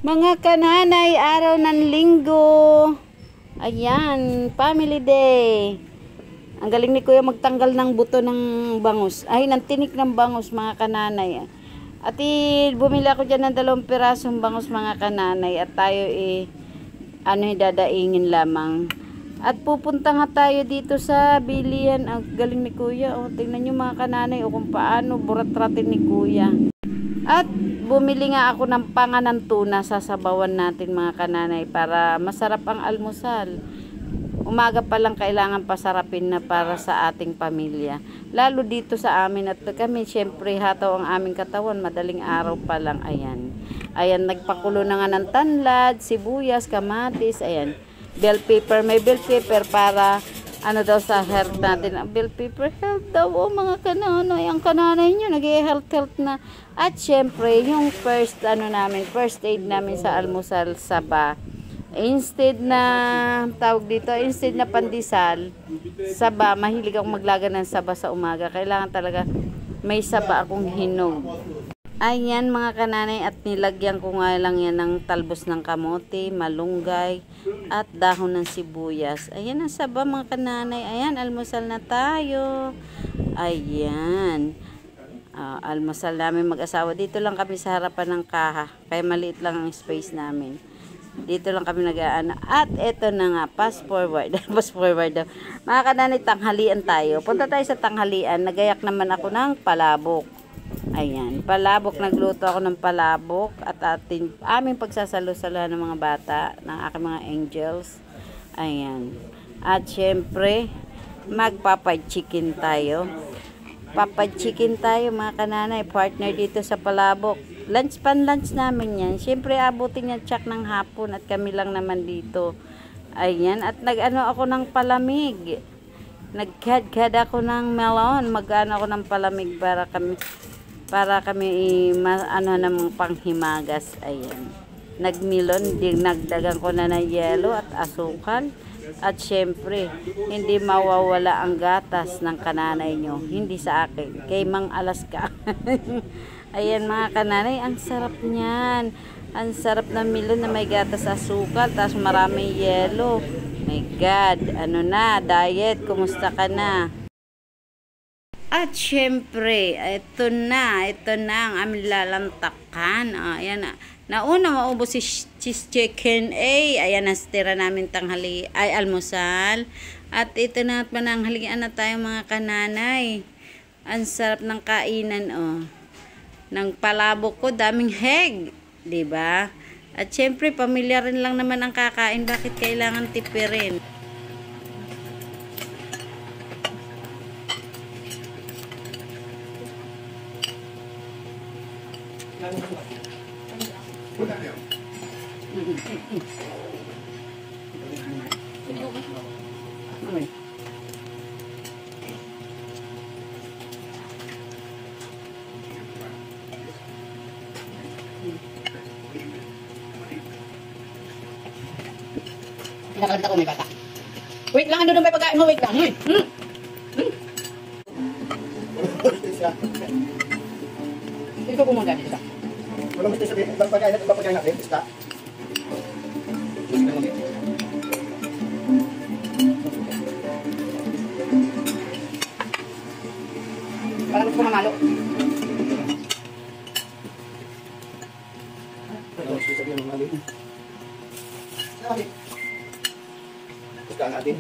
Mga kananay, araw ng linggo. Ayan, family day. Ang galing ni Kuya magtanggal ng buto ng bangus. Ay, ng tinik ng bangus, mga kananay. At bumili ako dyan ng 2 pirasong bangus, mga kananay. At tayo dadaingin lamang. At pupunta nga tayo dito sa bilihan. Ang galing ni Kuya. O, tingnan nyo mga kananay, o kung paano burat-ratin ni Kuya. At bumili nga ako ng panganan tuna, sasabawan natin mga kananay para masarap ang almusal. Umaga pa lang kailangan pasarapin na para sa ating pamilya. Lalo dito sa amin at kami, syempre hataw ang aming katawan, madaling araw pa lang. Ayan. Ayan, nagpakulo na nga ng tanlad, sibuyas, kamatis, ayan. Bell pepper, may bell pepper para ano daw sa health natin. Ang bell pepper, health daw. O mga kananay, ang kananay nyo, nag-health na. At syempre, yung first aid namin sa almusal, saba. Instead na, instead na pandesal, saba, mahilig akong maglaga ng saba sa umaga. Kailangan talaga may saba akong hinog. Ayan mga kananay, at nilagyan ko nga lang yan ng talbos ng kamote, malunggay, at dahon ng sibuyas. Ayan ang saba mga kananay. Ayan, almusal na tayo. Ayan. Almusal namin mag-asawa. Dito lang kami sa harapan ng kaha. Kaya maliit lang ang space namin. Dito lang kami nag-aano. At eto na nga, fast forward. Fast forward daw. Mga kananay, tanghalian tayo. Punta tayo sa tanghalian. Nagayak naman ako ng palabok. Ayan, palabok. Nagluto ako ng palabok. At aming pagsasalo-saluhan ng mga bata, ng aking mga angels. Ayan. At syempre, magpapay chicken tayo. Papay chicken tayo mga kananay. Partner dito sa palabok. Lunch namin yan. Syempre, abutin yan tsak ng hapon. At kami lang naman dito. Ayan. At nag-ano ako ng palamig. Nagkad ako ng melon. Mag-ano ako ng palamig para kami namang panghimagas. Ayan. Nagmilon, nagdagan ko na ng yelo at asukal. At syempre, hindi mawawala ang gatas ng kananay nyo. Hindi sa akin. Kay Mang Alaska. Ayan mga kananay, ang sarap niyan. Ang sarap na milon na may gatas asukal. Tapos maraming yelo. My God, ano na, diet, kumusta ka na? At syempre, ito na ang aming lalantakan. Ayan na. Nauna maubos si cheese chicken. Ayan, nastira namin almusal. At ito na at mananghalian na tayo mga kananay. Ang sarap ng kainan, ng palabok ko, daming heg. 'Di ba? At syempre, pamilya rin lang naman ang kakain. Bakit kailangan tipirin? Pinakalimta ko may bata. Wait lang, ano may pagkain mo? Wait lang. Ito ko muna dito. Wala mo sabihin, pagkain natin, basta. Para gusto ko mamalo. Sabihin mo mali. Basta natin.